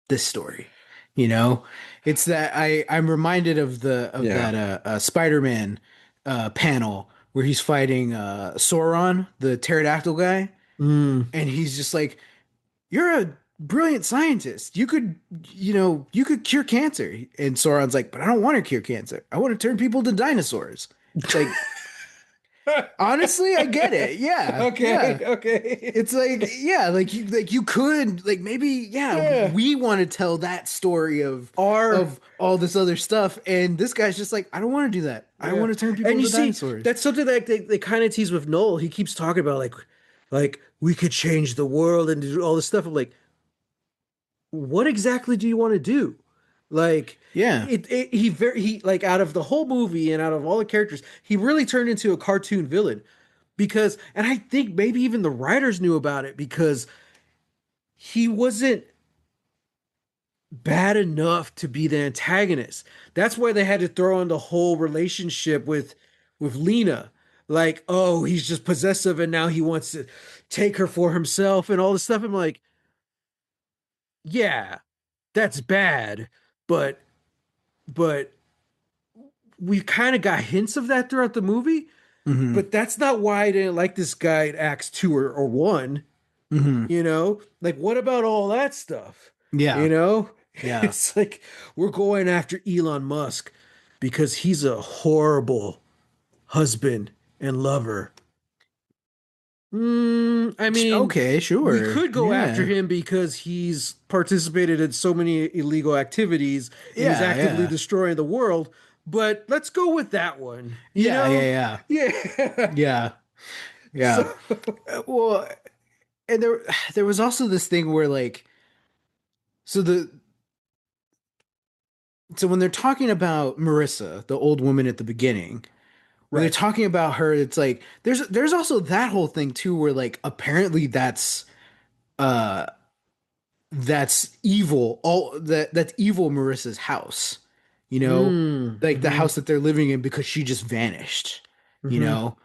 this story. You know, it's that I'm reminded of the of yeah. that Spider-Man panel where he's fighting Sauron, the pterodactyl guy, Mm. and he's just like, "You're a brilliant scientist. You know, you could cure cancer." And Sauron's like, "But I don't want to cure cancer. I want to turn people to dinosaurs." It's like, honestly, I get it. Yeah, Okay, yeah. okay. It's like, yeah, like you could like maybe, yeah, Yeah. we want to tell that story Our of all this other stuff, and this guy's just like, I don't want to do that. I Yeah. want to turn people And you into see, dinosaurs. that's something that they kind of tease with Noel. He keeps talking about like we could change the world and do all this stuff. I'm like, what exactly do you want to do? Like Yeah. he like out of the whole movie and out of all the characters, he really turned into a cartoon villain because and I think maybe even the writers knew about it because he wasn't bad enough to be the antagonist. That's why they had to throw in the whole relationship with Lena. Like, oh, he's just possessive and now he wants to take her for himself and all this stuff. I'm like, yeah, that's bad, but but we kind of got hints of that throughout the movie, Hmm. but that's not why I didn't like this guy in Acts 2 or 1. Hmm. You know, like what about all that stuff? Yeah. You know, Yeah. it's like we're going after Elon Musk because he's a horrible husband and lover. I mean, Okay, we sure. could go after Yeah. him because he's participated in so many illegal activities and he's Yeah, actively yeah. destroying the world. But let's go with that one, you Yeah, know? yeah, Yeah. yeah. Yeah. So, Yeah. Well, and there was also this thing where like so the so when they're talking about Marissa, the old woman at the beginning, when they're right. talking about her, it's like there's also that whole thing too, where like apparently uh that's evil. That's evil Marissa's house, you know, like the Mm-hmm. house that they're living in because she just vanished, you Mm-hmm. know.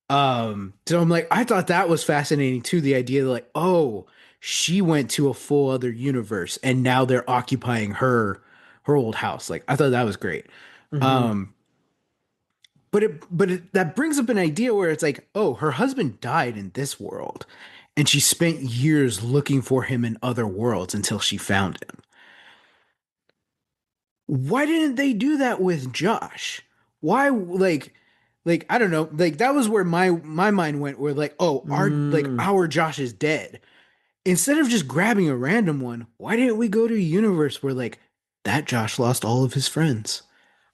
So I'm like, I thought that was fascinating too. The idea that like, oh, she went to a full other universe and now they're occupying her old house. Like I thought that was great. Mm-hmm. Um, that brings up an idea where it's like, oh, her husband died in this world, and she spent years looking for him in other worlds until she found him. Why didn't they do that with Josh? Why like I don't know, like that was where my mind went where like, oh, Mm, our Josh is dead. Instead of just grabbing a random one, why didn't we go to a universe where like that Josh lost all of his friends?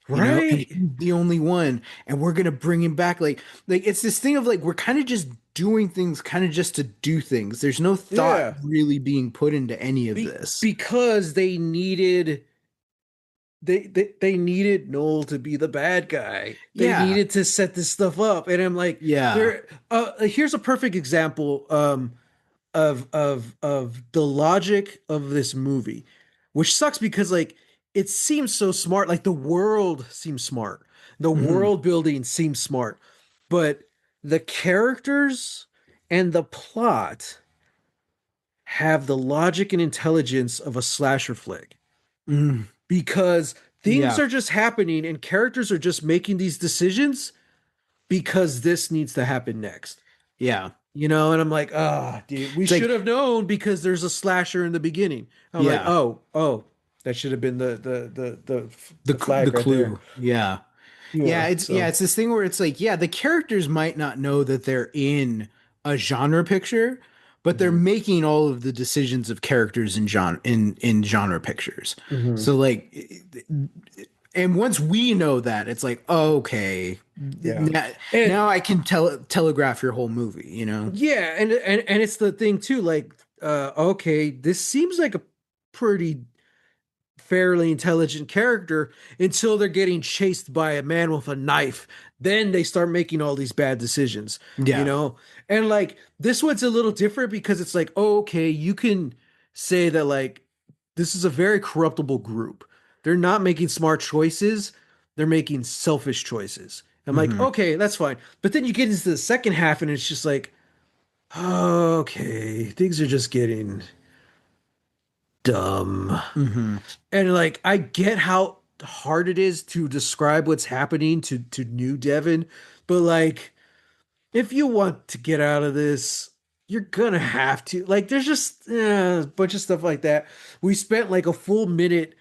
You know, and right. he's the only one, and we're gonna bring him back. Like it's this thing of like we're kind of just doing things kind of just to do things. There's no thought Yeah. really being put into any of Be this. because they needed Noel to be the bad guy. They Yeah, needed to set this stuff up. And I'm like, yeah. there here's a perfect example of the logic of this movie, which sucks because like it seems so smart, like the world seems smart. The Hmm. world building seems smart, but the characters and the plot have the logic and intelligence of a slasher flick Mm, because things yeah, are just happening and characters are just making these decisions because this needs to happen next. yeah, And I'm like, ah, dude, we it's should like have known because there's a slasher in the beginning. I'm like, yeah, oh, that should have been the the flag right there. clue. Yeah, yeah, So it's this thing where it's like, yeah, the characters might not know that they're in a genre picture, but they're mhm, making all of the decisions of characters in genre pictures. mhm, So like, and once we know that, it's like, okay, yeah, now, and now I can telegraph your whole movie, you know? yeah, and it's the thing too. Like, okay, this seems like a pretty fairly intelligent character until they're getting chased by a man with a knife. Then they start making all these bad decisions, you Yeah. know? And like this one's a little different because it's like, oh, okay, you can say that like this is a very corruptible group. They're not making smart choices, they're making selfish choices. I'm like, Hmm. okay, that's fine. But then you get into the second half and it's just like, okay, things are just getting dumb. Hmm. And like I get how hard it is to describe what's happening to New Devon, but like if you want to get out of this, you're gonna have to. Like there's just a bunch of stuff like that. We spent like a full minute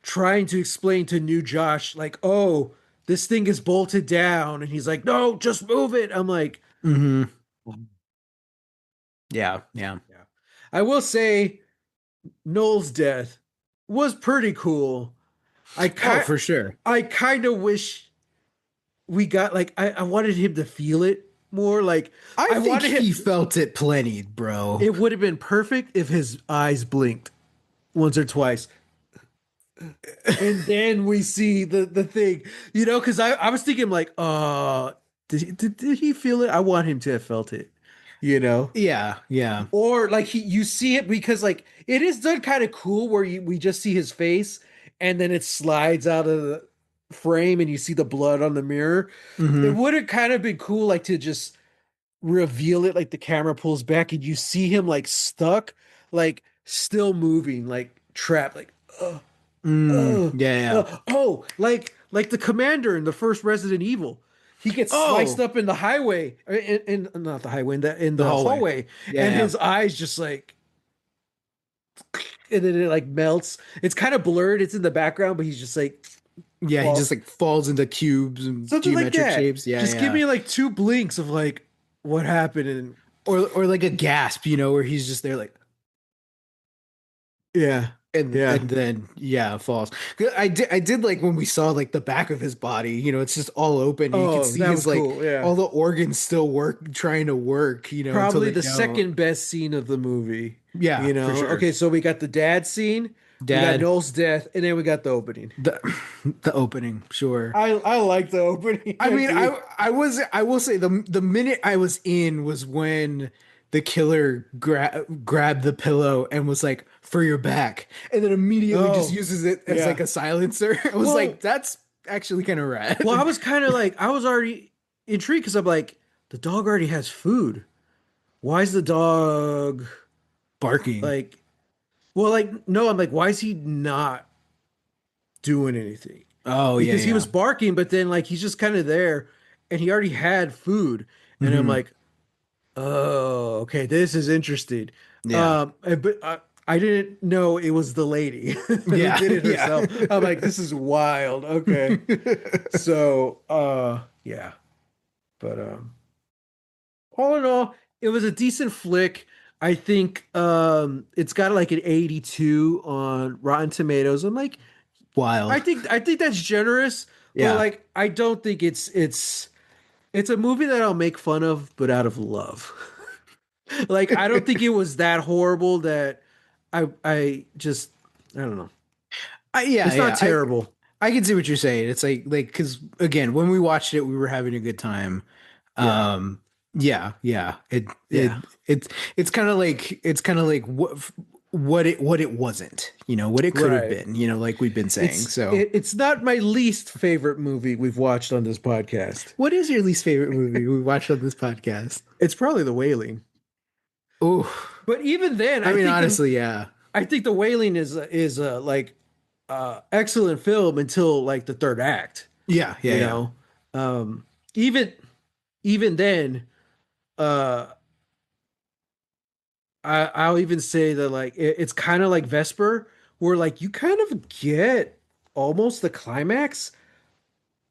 trying to explain to New Josh, like, oh, this thing is bolted down, and he's like, no, just move it. I'm like, Hmm. Yeah. Yeah. yeah. I will say Noel's death was pretty cool. I Oh, kind for sure. I kind of wish we got like I wanted him to feel it more. Like I I think wanted him. he felt it plenty, bro. It would have been perfect if his eyes blinked once or twice, and then we see the thing. Because I was thinking like, did he feel it? I want him to have felt it. You know, Yeah. Yeah. or like you see it because like it is done kind of cool where we just see his face and then it slides out of the frame and you see the blood on the mirror. It Hmm. would have kind of been cool like to just reveal it, like the camera pulls back and you see him like stuck, like still moving, like trapped, like Mm, yeah. Yeah. oh, like the commander in the first Resident Evil. He gets sliced Oh, up in the highway, in not the highway, in the the hallway. hallway, Yeah. and Yeah. his eyes just like, and then it like melts. It's kind of blurred. It's in the background, but he's just like, Yeah. He just fall, like falls into cubes and something like geometric that. shapes. Yeah. Just give Yeah. me like two blinks of like what happened, and Or like a gasp, where he's just there like, yeah, yeah. and then yeah, falls. 'Cause I did like when we saw like the back of his body, it's just all open and you can Oh, see that his was like cool. Yeah. all the organs still trying to work, until Probably they the don't. second best scene of the movie. Yeah, for sure. Okay, so we got the dad scene, we got Dad, Noel's death, and then we got the opening. the the opening, sure. I like the opening. I I mean, do. I will say the minute I was in was when the killer grabbed the pillow and was like, for your back, and then immediately just Oh, uses it as like yeah. a silencer. I was like, Well, that's actually kind of well, I rad. was kind of like I was already intrigued because I'm like, the dog already has food. Why is the dog Barking. like well, like no, I'm like, why is he not doing anything? Oh yeah, Because he yeah. was barking, but then like he's just kind of there and he already had food. And I'm Hmm. like, oh, okay, this is interesting. Yeah. But I I didn't know it was the lady who Yeah, did it yeah. herself. I'm like, this is wild. Okay. So, yeah. But all in all, it was a decent flick. I think it's got like an 82 on Rotten Tomatoes. I'm like, Wild. I think that's generous, but Yeah. like I don't think it's a movie that I'll make fun of, but out of love. Like I don't think it was that horrible that I just I don't know. Yeah, It's not yeah. terrible. I can see what you're saying. It's like because again, when we watched it, we were having a good time. Yeah. Yeah, yeah. Yeah. It's kind of like what it wasn't. You know what it could have Right. been. You know, like we've been saying. So, It's not my least favorite movie we've watched on this podcast. what is your least favorite movie we watched on this podcast? It's probably The Wailing. Oh, But even then, I mean, honestly, yeah, I think The Wailing is like excellent film until like the third act, yeah, yeah, you yeah, know. Um even even then uh I'll even say that like it's kind of like Vesper where like you kind of get almost the climax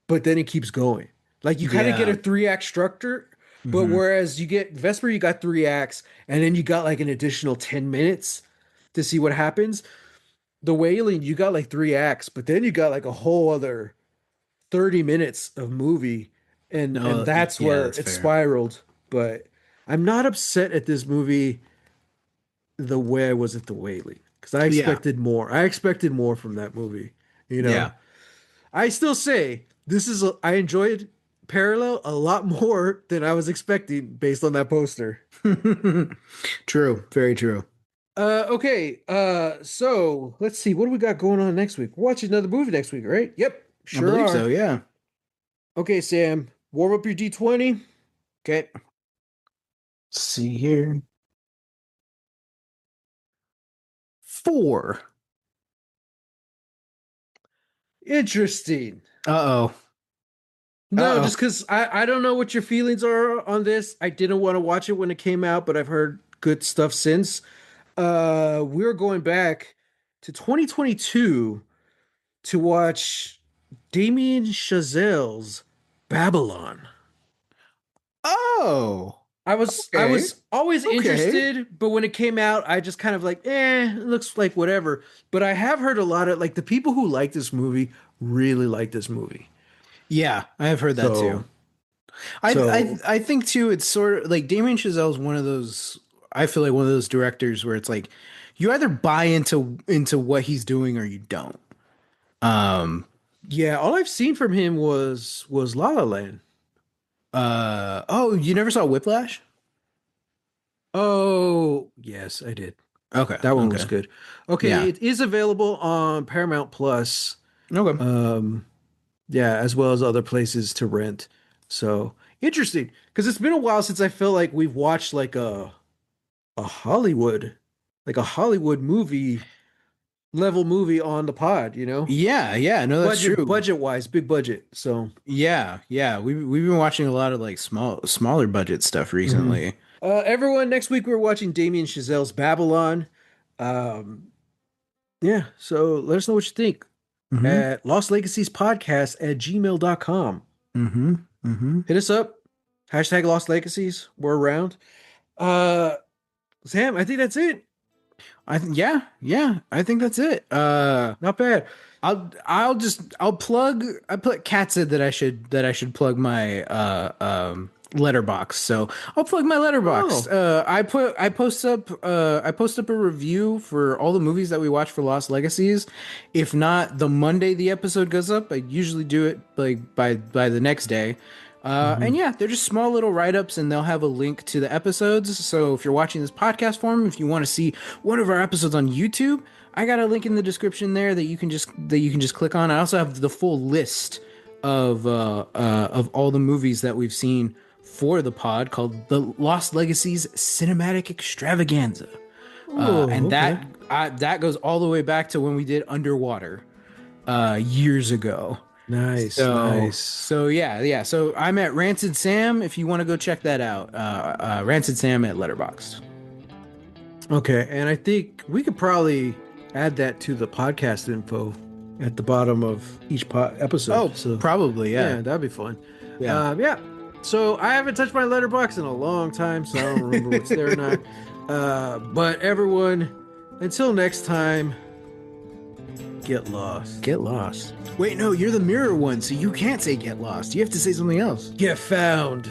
but then it keeps going. Like you kind of get yeah. a three-act structure, but Hmm. whereas you get Vesper, you got three acts, and then you got like an additional 10 minutes to see what happens. The Wailing, you got like three acts, but then you got like a whole other 30 minutes of movie, and No, that's yeah, where that's it fair. spiraled. But I'm not upset at this movie the way I was at The Wailing, because I Yeah, expected more. I expected more from that movie, you know. yeah. I still say I enjoyed Parallel a lot more than I was expecting based on that poster. True, very true. Okay. So let's see. What do we got going on next week? We're watching another movie next week, right? Yep, I sure believe so. are. Yeah. Okay, Sam, warm up your D20. Okay. Let's see here. 4. Interesting. Uh-oh. No, Uh-oh. just because I don't know what your feelings are on this. I didn't want to watch it when it came out, but I've heard good stuff since. We're going back to 2022 to watch Damien Chazelle's Babylon. Oh. I Okay. was always Okay. interested, but when it came out, I just kind of like, it looks like whatever. But I have heard a lot of like the people who like this movie really like this movie. Yeah, I have heard that too. So so I think too it's sort of like Damien Chazelle's one of those I feel like one of those directors where it's like you either buy into what he's doing or you don't. Um yeah, all I've seen from him was La La Land. oh, you never saw Whiplash? Oh, yes, I did. Okay. That one was Okay. good. Okay, Yeah. it is available on Paramount Plus. Okay. Um, yeah, as well as other places to rent. So interesting, because it's been a while since I feel like we've watched like a Hollywood, like a Hollywood movie level movie on the pod, you know? Yeah, yeah, no, that's true. Budget wise, big budget. So Yeah, yeah. We've been watching a lot of like smaller budget stuff mhm. recently. Everyone, next week we're watching Damien Chazelle's Babylon. Um, yeah, so let us know what you think Mm-hmm. at lostlegaciespodcast@gmail.com. Mm-hmm. Mm-hmm. Hit us up. Hashtag Lost Legacies. We're around. Uh, Sam, I think that's it. Yeah, yeah, I think that's it. Not bad. I'll plug. I put Kat said that I should plug my letterbox. So I'll plug my letterbox. Oh, I post up a review for all the movies that we watch for Lost Legacies. If not the Monday the episode goes up, I usually do it like by the next day. hmm. And yeah, they're just small little write ups, and they'll have a link to the episodes. So if you're watching this podcast form, if you want to see one of our episodes on YouTube, I got a link in the description there that you can just click on. I also have the full list of all the movies that we've seen for the pod called the Lost Legacies Cinematic Extravaganza, Oh, and okay. that goes all the way back to when we did Underwater years ago. Nice, nice. So yeah, yeah. So I'm at Rancid Sam. If you want to go check that out, Rancid Sam at Letterboxd. Okay, and I think we could probably add that to the podcast info at the bottom of each episode. Oh, So probably, yeah. yeah, that'd be fun. Yeah. Yeah. So I haven't touched my letterbox in a long time, so I don't remember what's there or not. But everyone, until next time, get lost. Get lost. Wait, no, you're the mirror one, so you can't say get lost. You have to say something else. Get found.